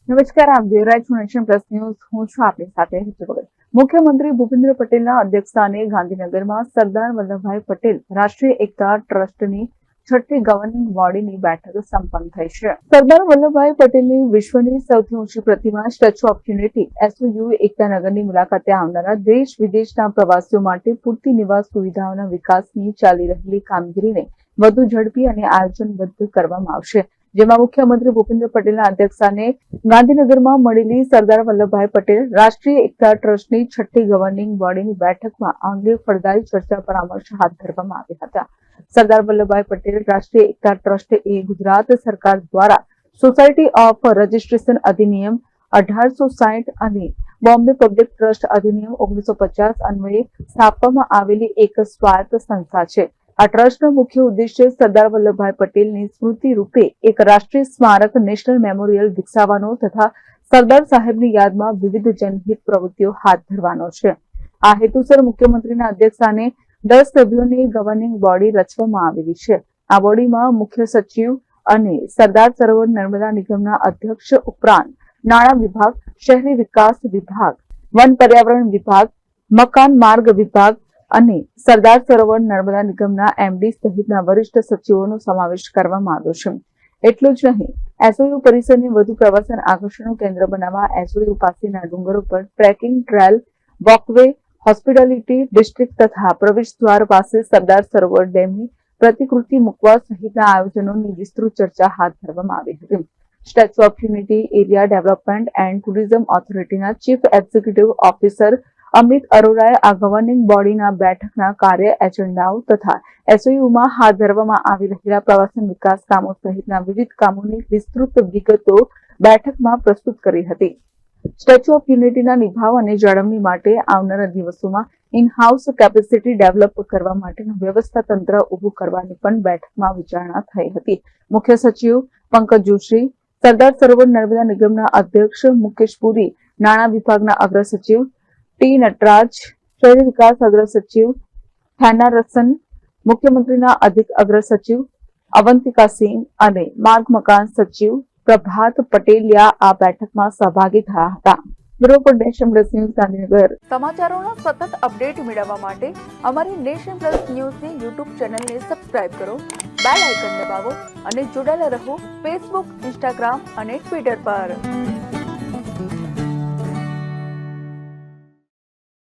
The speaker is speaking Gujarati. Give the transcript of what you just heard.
નમસ્કાર, આપ જોઈ રહ્યા છો નેશન પ્લસ ન્યૂઝ. હું છું આપની સાથે હિતુ ભગત. મુખ્યમંત્રી ભૂપેન્દ્ર પટેલના અધ્યક્ષસ્થાને ગાંધીનગરમાં સરદાર વલ્લભભાઈ પટેલ રાષ્ટ્રીય એકતા ટ્રસ્ટની છઠ્ઠી ગવર્નિંગ બોડીની બેઠક સંપન્ન થઈ છે. સરદાર વલ્લભભાઈ પટેલની વિશ્વની સૌથી ઊંચી પ્રતિમા સ્ટેચ્યુ ઓફ યુનિટી એસઓયુ એકતાનગરની મુલાકાતે આવનારા દેશ વિદેશના પ્રવાસીઓ માટે પૂરતી નિવાસ સુવિધાઓના વિકાસની ચાલી રહેલી કામગીરીને વધુ ઝડપી અને આયોજનબદ્ધ કરવામાં આવશે. જેમાં મુખ્યમંત્રી ભૂપેન્દ્ર પટેલના અધ્યક્ષસ્થાને ગાંધીનગરમાં મળેલી સરદાર વલ્લભભાઈ પટેલ રાષ્ટ્રીય એકતા ટ્રસ્ટની છઠ્ઠી ગવર્નિંગ બોડીની બેઠકમાં આ અંગે ફળદાયી ચર્ચા પરામર્શ હાથ ધરવામાં આવ્યા હતા. સરદાર વલ્લભભાઈ પટેલ રાષ્ટ્રીય એકતા ટ્રસ્ટ એ ગુજરાત સરકાર દ્વારા સોસાયટી ઓફ રજિસ્ટ્રેશન અધિનિયમ 1860 અને બોમ્બે પબ્લિક ટ્રસ્ટ અધિનિયમ 1950 અન્વયે સ્થાપવામાં આવેલી એક સ્વાયત્ત સંસ્થા છે. આ ટ્રસ્ટનો મુખ્ય ઉદ્દેશ્ય સરદાર વલ્લભભાઈ પટેલની સ્મૃતિ રૂપે એક રાષ્ટ્રીય સ્મારક નેશનલ મેમોરિયલ વિકસાવવાનો તથા સરદાર સાહેબની યાદમાં વિવિધ જનહિત પ્રવૃત્તિઓ હાથ ધરવાનો છે. આ હેતુસર મુખ્યમંત્રીના અધ્યક્ષસ્થાને 10 સભ્યોની ગવર્નિંગ બોડી રચવામાં આવેલી છે. આ બોડીમાં મુખ્ય સચિવ અને સરદાર સરોવર નર્મદા નિગમના અધ્યક્ષ ઉપરાંત નાણાં વિભાગ, શહેરી વિકાસ વિભાગ, વન પર્યાવરણ વિભાગ, મકાન માર્ગ વિભાગ અને સરદાર સરોવર નર્મદા નિગમના એમડી સહિતના વરિષ્ઠ સચિવોનો સમાવેશ કરવામાં આવ્યો છે. એટલું જ નહીં, એસઓયુ પરિસરને વધુ પ્રવાસન આકર્ષણનું કેન્દ્ર બનાવવા એસઓયુ પાસેના ડુંગરો પર trekking trail, walkway, hospitality district તથા પ્રવેશદ્વાર પાસે સરદાર સરોવર ડેમની પ્રતિકૃતિ મૂકવા સહિતના આયોજનોની વિસ્તૃત ચર્ચા હાથ ધરવામાં આવી હતી. Statue of unity area development and tourism ઓથોરિટીના ચીફ એક્ઝિક્યુટિવ ઓફિસર અમિત અરોરાએ આ ગવર્નિંગ બોડીના બેઠકના કાર્ય એજન્ડાઓ તથા એસઓયુમાં હાથ ધરવામાં આવી રહેલા પ્રવાસન વિકાસ કામો સહિતના વિવિધ કામોની વિસ્તૃત વિગતો બેઠકમાં પ્રસ્તુત કરી હતી. સ્ટેચ્યુ ઓફ યુનિટીના નિભાવ અને જાળવણી માટે આવનારા દિવસોમાં ઇન હાઉસ કેપેસિટી ડેવલપ કરવા માટેનું વ્યવસ્થા તંત્ર ઉભું કરવાની પણ બેઠકમાં વિચારણા થઈ હતી. મુખ્ય સચિવ પંકજ જોશી, સરદાર સરોવર નર્મદા નિગમના અધ્યક્ષ મુકેશ પુરી, નાણાં વિભાગના અગ્ર સચિવ ટી નટરાજ, શહેરી વિકાસ અગ્ર સચિવ હેના રસન, મુખ્યમંત્રીના અધિક અગ્ર સચિવ અવંતિકા સિંહ અને માર્ગ મકાન સચિવ પ્રભાત પટેલિયા આ બેઠકમાં સહભાગી થયા હતા. Bureau for nation plus news, Gandhinagar. સમાચારોના સતત અપડેટ મેળવવા માટે અમારી નેશન પ્લસ ન્યૂઝની યુટ્યુબ ચેનલને સબસ્ક્રાઇબ કરો, બેલ આઇકન દબાવો અને જોડાયેલા રહો ફેસબુક, ઇન્સ્ટાગ્રામ અને ટ્વિટર પર.